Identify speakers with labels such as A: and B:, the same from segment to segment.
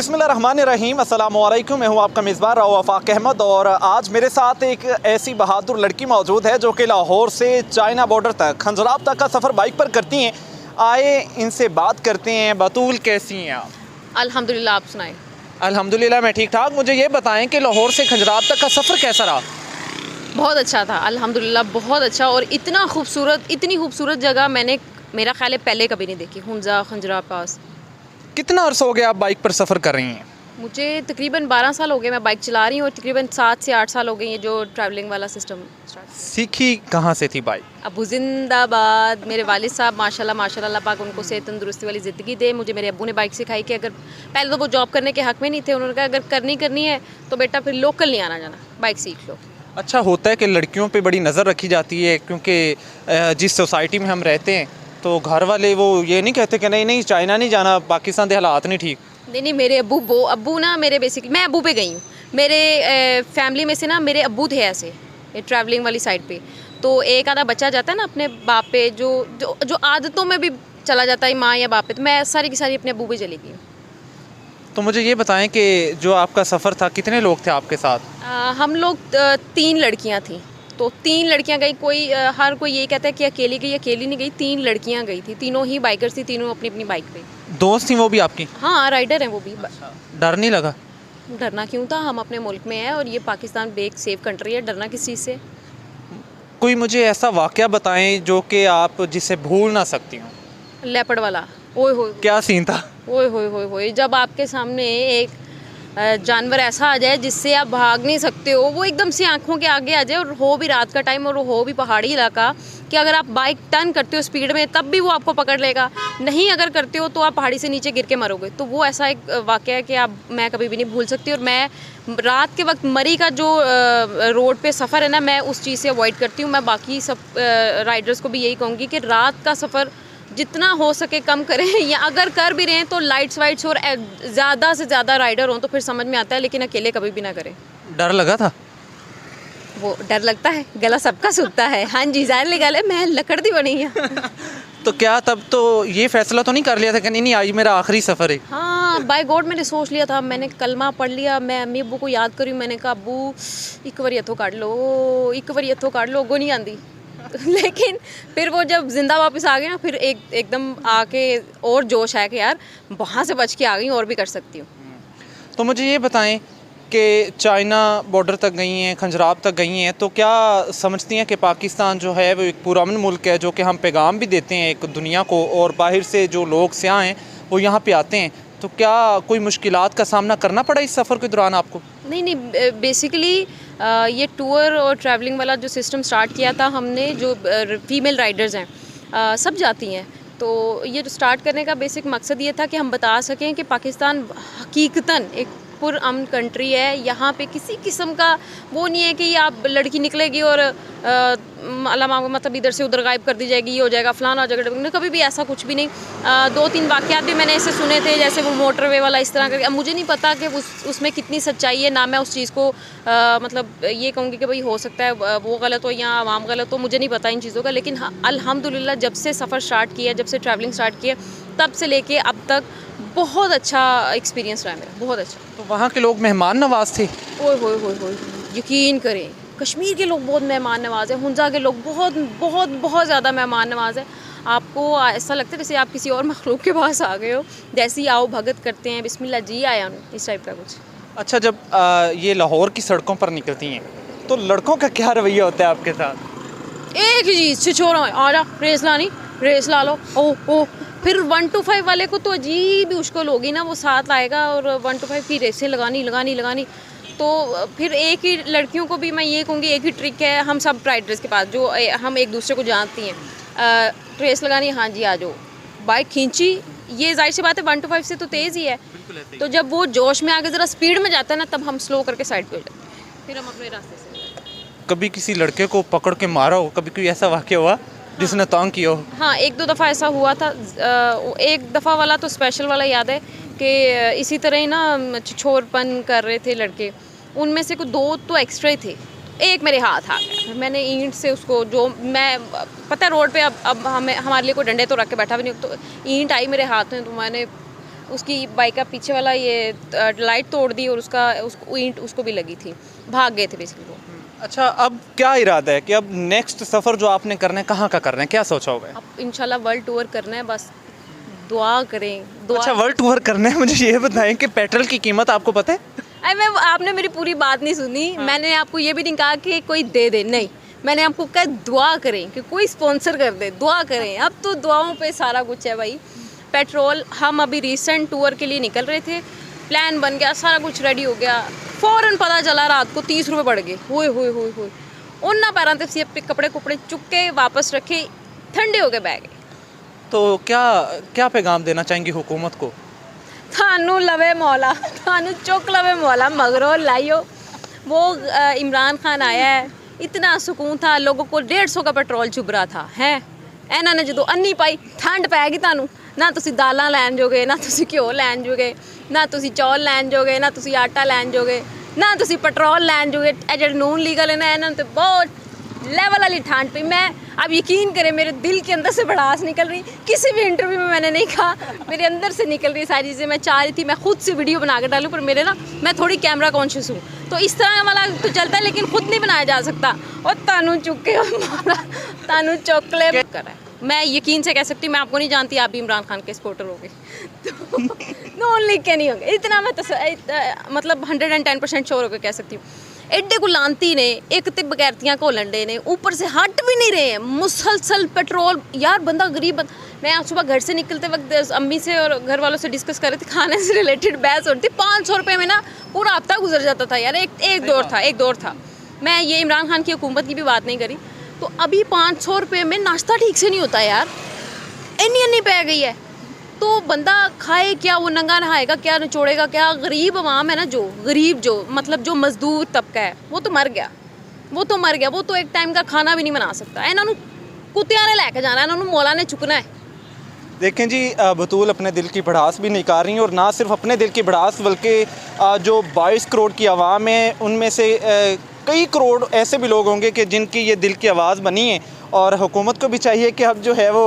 A: बिस्मिल्लाहिर्रहमानिर्रहीम, अस्सलाम वालेकुम। मैं हूँ आपका मेज़बान राव वफ़ाक अहमद और आज मेरे साथ एक ऐसी बहादुर लड़की मौजूद है जो कि लाहौर से चाइना बॉर्डर तक खंजराब तक का सफ़र बाइक पर करती हैं। आए इनसे बात करते हैं। बतूल, कैसी हैं आप?
B: अल्हम्दुलिल्लाह, आप सुनाएं।
A: अल्हम्दुलिल्लाह, मैं ठीक ठाक। मुझे ये बताएं कि लाहौर से खंजराब तक का सफ़र कैसा रहा?
B: बहुत अच्छा था अल्हम्दुलिल्लाह, बहुत अच्छा। और इतनी खूबसूरत जगह मैंने, मेरा ख्याल है, पहले कभी नहीं देखी। हुंजा खंजरा पास
A: कितना अर्सा हो गया आप बाइक पर सफ़र कर रही हैं?
B: मुझे तकरीबन 12 साल हो गए मैं बाइक चला रही हूँ, और तकरीबन 7 से 8 साल हो गए ये जो ट्रैवलिंग वाला सिस्टम स्टार्ट।
A: सीखी कहाँ से थी बाइक?
B: अबू जिंदाबाद, मेरे वालिद साहब माशाल्लाह माशाल्लाह, अल्लाह पाक उनको सेहत तंदुरुस्ती वाली ज़िंदगी दे। मुझे मेरे अब्बू ने बाइक सिखाई कि अगर पहले तो वो जॉब करने के हक़ में नहीं थे, उन्होंने कहा अगर करनी है तो बेटा फिर लोकल नहीं आना जाना, बाइक सीख लो।
A: अच्छा होता है कि लड़कियों पे बड़ी नज़र रखी जाती है, क्योंकि जिस सोसाइटी में हम रहते हैं तो घर वाले वो ये नहीं कहते कि नहीं चाइना नहीं जाना, पाकिस्तान के हालात नहीं ठीक।
B: नहीं, मेरे अब्बू ना, मेरे बेसिकली मैं अब्बू पे गई हूँ। मेरे फैमिली में से ना मेरे अब्बू थे ऐसे ट्रैवलिंग वाली साइड पे। तो एक आधा बच्चा जाता है ना अपने बाप पे, जो आदतों में भी चला जाता है माँ या बाप पे। तो मैं सारी की सारी अपने अब्बू पे चली गई हूँ।
A: तो मुझे ये बताएं कि जो आपका सफ़र था, कितने लोग थे आपके साथ?
B: हम लोग 3 लड़कियाँ थी। तो 3 लड़कियाँ गई। हर कोई यही कहता है कि अकेली गई, अकेली नहीं गई, 3 लड़कियाँ गई थी। तीनों ही बाइकर्स थी, तीनों अपनी अपनी बाइक पे।
A: दोस्त थी वो भी आपकी?
B: हाँ, राइडर हैं वो भी।
A: डर नहीं लगा?
B: डरना क्यों था, हम अपने मुल्क में हैं और ये पाकिस्तान भी एक सेफ कंट्री है। डरना किस चीज़ से?
A: कोई मुझे ऐसा वाक़या बताएं जो कि आप जिसे भूल ना सकती हों।
B: लेपर्ड वाला, ओए होए
A: क्या सीन था?
B: ओए होए होए होए, जब आपके सामने एक जानवर ऐसा आ जाए जिससे आप भाग नहीं सकते हो, वो एकदम से आंखों के आगे आ जाए, और हो भी रात का टाइम और हो भी पहाड़ी इलाका, कि अगर आप बाइक टर्न करते हो स्पीड में तब भी वो आपको पकड़ लेगा, नहीं अगर करते हो तो आप पहाड़ी से नीचे गिर के मरोगे। तो वो ऐसा एक वाक़या है कि मैं कभी भी नहीं भूल सकती। और मैं रात के वक्त मरी का जो रोड पे सफ़र है ना, मैं उस चीज़ से अवॉइड करती हूँ। मैं बाकी सब राइडर्स को भी यही कहूँगी कि रात का सफ़र जितना हो सके कम करें, या अगर कर भी रहे हैं तो लाइट्स वाइट्स और ज़्यादा से ज़्यादा राइडर हों तो फिर समझ में आता है, लेकिन अकेले कभी भी ना करें।
A: डर लगा था?
B: वो डर लगता है, गला सबका सूखता है। हाँ जी, ज़ाहिर गल है, मैं लकड़ दी बनी है।
A: तो क्या तब तो ये फैसला तो नहीं कर लिया था कि नहीं आज मेरा आखिरी सफ़र है?
B: हाँ, बाय गॉड मैंने सोच लिया था, मैंने कलमा पढ़ लिया। मैं अम्मी अब्बू को याद करी, मैंने कहा अब्बू एक बारी हथों काट लो, एक बारी हथों काट लो, गो नहीं आती। लेकिन फिर वो जब जिंदा वापस आ गए ना, फिर एकदम आके और जोश है कि यार वहाँ से बच के आ गई, और भी कर सकती हूँ।
A: तो मुझे ये बताएं कि चाइना बॉर्डर तक गई हैं, खंजराब तक गई हैं, तो क्या समझती हैं कि पाकिस्तान जो है वो एक पुरअमन मुल्क है, जो कि हम पैगाम भी देते हैं एक दुनिया को, और बाहर से जो लोग सयाह हैं वो यहाँ पे आते हैं, तो क्या कोई मुश्किलात का सामना करना पड़ा इस सफ़र के दौरान आपको?
B: नहीं, बेसिकली ये टूर और ट्रैवलिंग वाला जो सिस्टम स्टार्ट किया था हमने, जो फीमेल राइडर्स हैं सब जाती हैं। तो ये जो स्टार्ट करने का बेसिक मकसद ये था कि हम बता सकें कि पाकिस्तान हकीकतन एक पुरअमन कंट्री है। यहाँ पे किसी किस्म का वो नहीं है कि आप लड़की निकलेगी और अल्लाह मतलब इधर से उधर गायब कर दी जाएगी, ये हो जाएगा, फलाना हो जाएगा। कभी भी ऐसा कुछ भी नहीं। 2-3 वाक़यात भी मैंने ऐसे सुने थे, जैसे वो मोटरवे वाला इस तरह का। अब मुझे नहीं पता कि उसमें कितनी सच्चाई है, ना मैं उस चीज़ को मतलब ये कहूँगी कि भाई हो सकता है वो गलत हो या आवाम गलत हो, मुझे नहीं पता इन चीज़ों का। लेकिन हाँ, अल्हम्दुलिल्लाह जब से सफ़र स्टार्ट किया, जब से ट्रैवलिंग स्टार्ट किया, तब से लेके अब तक बहुत अच्छा एक्सपीरियंस रहा मेरा, बहुत अच्छा।
A: तो वहाँ के लोग मेहमान नवाज थे?
B: ओए होए होए होए, यकीन करें, कश्मीर के लोग बहुत मेहमान नवाज हैं, हुंजा के लोग बहुत बहुत बहुत ज़्यादा मेहमान नवाज हैं। आपको ऐसा लगता है जैसे आप किसी और मखलूक के पास आ गए हो, जैसी आओ भगत करते हैं, बिस्मिल्लाह जी आया हूँ, इस टाइप का कुछ।
A: अच्छा, जब ये लाहौर की सड़कों पर निकलती हैं तो लड़कों का क्या रवैया होता है आपके साथ?
B: एक ही चीज़ से छोड़ो, आ जा रेस लानी, रेस ला लो। ओ फिर 1 to 5 वाले को तो अजीब ही मुश्किल होगी ना, वो साथ आएगा और 1 to 5 की रेसें लगानी। तो फिर एक ही लड़कियों को भी मैं ये कहूँगी, एक ही ट्रिक है हम सब राइडर्स के पास, जो हम एक दूसरे को जानती हैं। रेस लगानी, हाँ जी आ जाओ, बाइक खींची, ये जाहिर सी बात है 1 to 5 से तो तेज़ ही है। तो जब वो जोश में आके ज़रा स्पीड में जाता है ना, तब हम स्लो करके साइड पे हो जाते हैं, फिर हम अपने रास्ते से।
A: कभी किसी लड़के को पकड़ के मारा हो? कभी कोई ऐसा वाक़या हुआ जिसने तंग किया हो?
B: हाँ, 1-2 दफ़ा ऐसा हुआ था। एक दफ़ा वाला तो स्पेशल वाला याद है कि इसी तरह ही ना छिछोरपन कर रहे थे लड़के, उनमें से कुछ 2 तो एक्स्ट्रा ही थे। एक मेरे हाथ आ गया, मैंने ईंट से उसको, जो मैं पता है रोड पे अब हमारे लिए कोई डंडे तो रख के बैठा भी नहीं, तो ईंट आई मेरे हाथ में, तो मैंने उसकी बाइक का पीछे वाला ये लाइट तोड़ दी और उसको ईंट उसको भी लगी थी, भाग गए थे बेसिकली वो।
A: अच्छा, अब क्या इरादा है कि अब नेक्स्ट सफ़र जो आपने करना है कहाँ का करना है, क्या सोचा हुआ है?
B: अब इंशाल्लाह वर्ल्ड टूर करना है, बस दुआ करें, दुआ।
A: अच्छा, वर्ल्ड टूर करना है। मुझे ये बताएं कि पेट्रोल की कीमत आपको पता है?
B: आपने मेरी पूरी बात नहीं सुनी। मैंने आपको ये भी नहीं कहा कि कोई दे दे, नहीं, मैंने आपको कहा दुआ करें कि कोई स्पॉन्सर कर दे, दुआ करें। अब तो दुआओं पे सारा कुछ है भाई। पेट्रोल, हम अभी रिसेंट टूर के लिए निकल रहे थे, प्लान बन गया, सारा कुछ रेडी हो गया, फ़ौरन पता चला रात को 30 रुपये बढ़ गए। हुए उन ना पैरां ते सी अपने कपड़े कुपड़े चुक के वापस रखे, ठंडे हो गए बैग।
A: तो क्या पैगाम देना चाहेंगी हुकूमत को?
B: थानू लवे मौला, थानू चुक लवे मौला, मगरों लाइयो। वो इमरान खान आया है, इतना सुकून था, लोगों को 150 का पेट्रोल चुभ रहा था है। ਇਹਨਾਂ ਨੇ ਜਦੋਂ ਅੰਨੀ ਪਾਈ, ਠੰਡ ਪੈ ਗਈ ਤੁਹਾਨੂੰ, ਨਾ ਤੁਸੀਂ ਦਾਲਾਂ ਲੈਣ ਜੋਗੇ, ਨਾ ਤੁਸੀਂ ਘਿਓ ਲੈਣ ਜੋਗੇ, ਨਾ ਤੁਸੀਂ ਚੌਲ ਲੈਣ ਜੋਗੇ, ਨਾ ਤੁਸੀਂ ਆਟਾ ਲੈਣ ਜੋਗੇ, ਨਾ ਤੁਸੀਂ ਪੈਟਰੋਲ ਲੈਣ ਜੋਗੇ। ਇਹ ਜਿਹੜੇ नॉन लीगल है ना, ਇਹਨਾਂ ਨੂੰ ਤੇ बहुत लेवल वाली ठंड पी। मैं अब यकीन करें, मेरे दिल के अंदर से भड़ास निकल रही, किसी भी इंटरव्यू में मैंने नहीं कहा, मेरे अंदर से निकल रही सारी चीज़ें। मैं चाह रही थी मैं खुद से वीडियो बना कर डालूँ, पर मेरे ना, मैं थोड़ी कैमरा कॉन्शियस हूँ, तो इस तरह वाला तो चलता है, लेकिन खुद नहीं बनाया जा सकता। और तानू चुके तानू चौकले कर रहा है। मैं यकीन से कह सकती हूँ, मैं आपको नहीं जानती, आप भी इमरान खान के सपोर्टर होगे, तो नॉन लीग के नहीं होंगे, इतना मैं मतलब 110% श्योर होकर कह सकती हूँ। एडे को लानती ने, एक तो बगैरतियाँ घोलन डे ने, ऊपर से हट भी नहीं रहे हैं, मुसलसल पेट्रोल। यार बंदा गरीब मैं आज सुबह घर से निकलते वक्त अम्मी से और घर वालों से डिस्कस कर रहे थे, खाने से रिलेटेड बहस हो रही थी। 500 रुपये में ना पूरा हफ्ता गुजर जाता था यार। एक दौर था। मैं ये इमरान खान की हुकूमत की भी बात नहीं करी, तो अभी 500 रुपये में नाश्ता ठीक से नहीं होता यार, इन्नी पै गई है। तो बंदा खाए क्या, वो नंगा नहाएगा क्या, निचोड़ेगा क्या? गरीब अवाम है ना, जो मतलब जो मजदूर तबका है, वो तो मर गया, वो तो एक टाइम का खाना भी नहीं बना सकता। इन्होंने कुत्तियां ने लैके जाना, इन्होंने मौला ने चुकना है।
A: देखें जी, बतूल अपने दिल की भड़ास भी निकाल रही हैं, और ना सिर्फ अपने दिल की भड़ास बल्कि जो 22 करोड़ की आवाम है, उनमें से कई करोड़ ऐसे भी लोग होंगे कि जिनकी ये दिल की आवाज़ बनी है। और हुकूमत को भी चाहिए कि अब जो है वो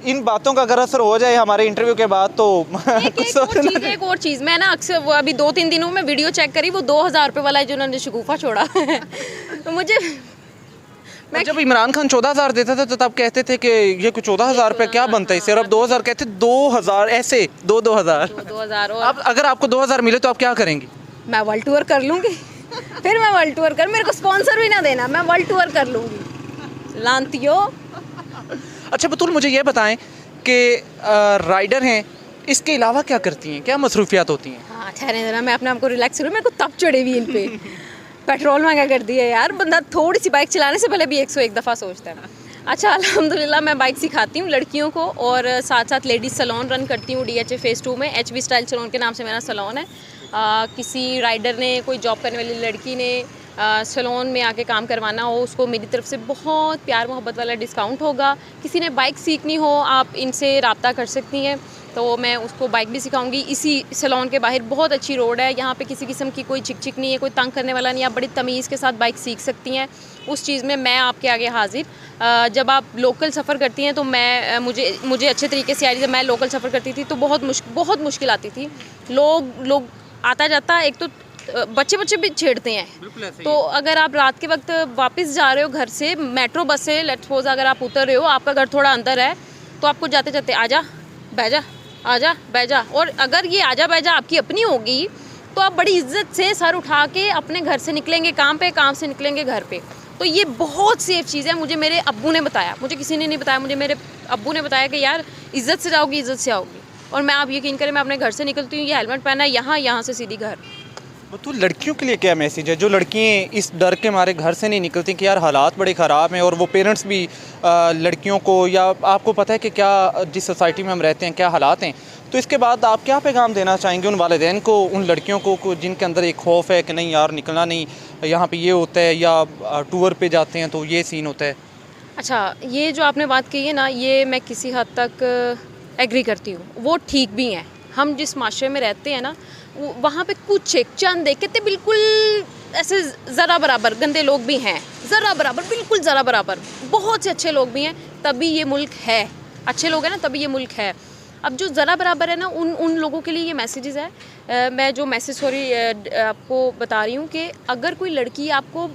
A: इन बातों का अगर असर हो जाए हमारे इंटरव्यू के बाद, तो
B: एक और चीज़ मैं ना अक्सर वो अभी 2-3 दिनों में वीडियो चेक करी, वो 2000 रुपये वाला है जो उन्होंने शगुफा छोड़ा तो मुझे
A: जब इमरान खान 14,000 देता था तो तब कहते थे कि ये कुछ 14,000 रुपये क्या बनता है, सिर्फ 2,000 कहते, 2,000 ऐसे 2,000। अब अगर आपको 2,000 मिले तो आप क्या करेंगी?
B: मैं वर्ल्ड टूर कर लूँगी, फिर मैं वर्ल्ड टूर मेरे को स्पॉन्सर भी ना देना, मैं वर्ल्ड टूर कर लूँगी, लानतियो।
A: अच्छा बतूल, मुझे ये बताएं कि राइडर हैं, इसके अलावा क्या करती हैं, क्या मसरूफियात होती हैं?
B: हाँ ठहरे ज़रा, मैं अपने आप को रिलैक्स करूँ, मेरे को तब चढ़े हुई इन पे पेट्रोल महंगा कर दिया यार। बंदा थोड़ी सी बाइक चलाने से पहले भी 101 दफ़ा सोचता है। अच्छा अल्हम्दुलिल्लाह मैं बाइक सिखाती हूँ लड़कियों को, और साथ साथ लेडीज़ सैलून रन करती हूँ DHA फेज़ 2 में। HB स्टाइल सैलून के नाम से मेरा सैलून है। किसी राइडर ने, कोई जॉब करने वाली लड़की ने सैलून में आके काम करवाना हो, उसको मेरी तरफ से बहुत प्यार मोहब्बत वाला डिस्काउंट होगा। किसी ने बाइक सीखनी हो, आप इनसे रब्ता कर सकती हैं, तो मैं उसको बाइक भी सिखाऊंगी। इसी सैलून के बाहर बहुत अच्छी रोड है, यहाँ पे किसी किस्म की कोई चिक नहीं है, कोई तंग करने वाला नहीं, आप बड़ी तमीज़ के साथ बाइक सीख सकती हैं। उस चीज़ में मैं आपके आगे हाजिर। जब आप लोकल सफ़र करती हैं तो मुझे अच्छे तरीके से आ रही है। मैं लोकल सफ़र करती थी तो बहुत मुश्किल आती थी। लोग आता जाता, एक तो बच्चे भी छेड़ते हैं। तो अगर आप रात के वक्त वापस जा रहे हो घर से, मेट्रो बस से लेट्स सपोज अगर आप उतर रहे हो, आपका घर थोड़ा अंदर है, तो आपको जाते जाते आजा बह जा, आजा बह जा, और अगर ये आजा बह जा आपकी अपनी होगी तो आप बड़ी इज्जत से सर उठा के अपने घर से निकलेंगे काम पे, काम से निकलेंगे घर पे। तो ये बहुत सेफ़ चीज़ है। मुझे मेरे अब्बू ने बताया, मुझे किसी ने नहीं बताया, मुझे मेरे अब्बू ने बताया कि यार इज़्ज़त से जाओगी, इज़्ज़त से आओगी। और मैं, आप यकीन करें, मैं अपने घर से निकलती हूँ, ये हेलमेट पहना है, यहाँ से सीधी घर।
A: तो लड़कियों के लिए क्या मैसेज है, जो लड़कियाँ इस डर के मारे घर से नहीं निकलती कि यार हालात बड़े ख़राब हैं, और वो पेरेंट्स भी लड़कियों को, या आपको पता है कि क्या जिस सोसाइटी में हम रहते हैं क्या हालात हैं, तो इसके बाद आप क्या पैगाम देना चाहेंगे उन वालिदैन को, उन लड़कियों को जिनके अंदर एक खौफ है कि नहीं यार निकलना नहीं, यहाँ पे ये होता है, या टूर पे जाते हैं तो ये सीन होता है? अच्छा,
B: ये जो आपने बात कही है ना, ये मैं किसी हद तक एग्री करती हूँ, वो ठीक भी हैं। हम जिस माशरे में रहते हैं ना, वहाँ पे कुछ एक चंद एक कहते बिल्कुल ऐसे ज़रा बराबर गंदे लोग भी हैं, ज़रा बराबर, बिल्कुल ज़रा बराबर बहुत से अच्छे लोग भी हैं, तभी ये मुल्क है। अच्छे लोग हैं ना, तभी ये मुल्क है। अब जो ज़रा बराबर है ना, उन लोगों के लिए ये मैसेजेस है। मैं जो मैसेज आपको बता रही हूँ कि अगर कोई लड़की आपको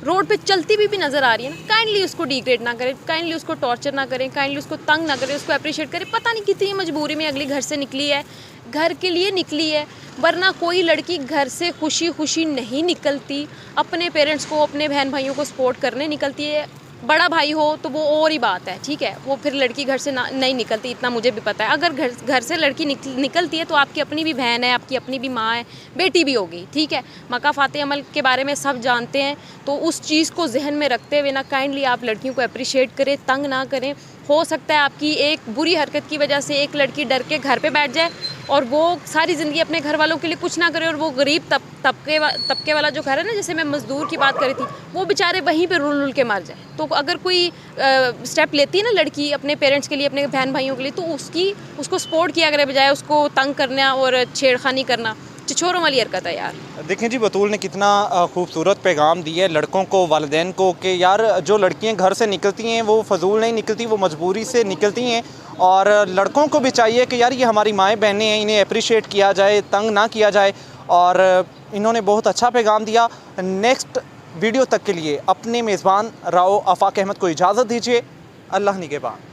B: रोड पे चलती भी नज़र आ रही है ना, काइंडली उसको डिग्रेड ना करें, काइंडली उसको टॉर्चर ना करें, काइंडली उसको तंग ना करें, उसको अप्रिशिएट करें। पता नहीं कितनी मजबूरी में अगली घर से निकली है, घर के लिए निकली है, वरना कोई लड़की घर से खुशी खुशी नहीं निकलती। अपने पेरेंट्स को, अपने बहन भाइयों को सपोर्ट करने निकलती है। बड़ा भाई हो तो वो और ही बात है, ठीक है, वो फिर लड़की घर से नहीं निकलती, इतना मुझे भी पता है। अगर घर से लड़की निकलती है तो आपकी अपनी भी बहन है, आपकी अपनी भी माँ है, बेटी भी होगी, ठीक है। मका फ़ाते अमल के बारे में सब जानते हैं, तो उस चीज़ को जहन में रखते हुए ना काइंडली आप लड़कियों को अप्रिशिएट करें, तंग ना करें। हो सकता है आपकी एक बुरी हरकत की वजह से एक लड़की डर के घर पे बैठ जाए और वो सारी ज़िंदगी अपने घर वालों के लिए कुछ ना करे, और वो गरीब तबके वाला जो घर है ना, जैसे मैं मज़दूर की बात करी थी, वो बेचारे वहीं पे रुल के मर जाए। तो अगर कोई स्टेप लेती है ना लड़की अपने पेरेंट्स के लिए, अपने बहन भाइयों के लिए, तो उसको सपोर्ट किया करे, बजाय उसको तंग करना और छेड़खानी करना। छिछोरों वाली हरकत है यार।
A: देखें जी, बतूल ने कितना खूबसूरत पैगाम दिया है लड़कों को, वालिदैन को, कि यार जो लड़कियां घर से निकलती हैं वो फजूल नहीं निकलती, वो मजबूरी से निकलती हैं। और लड़कों को भी चाहिए कि यार ये हमारी माएँ बहनें हैं, इन्हें अप्रिशिएट किया जाए, तंग ना किया जाए। और इन्होंने बहुत अच्छा पैगाम दिया। नेक्स्ट वीडियो तक के लिए अपने मेज़बान राव आफाक अहमद को इजाज़त दीजिए। अल्लाह निगहबान।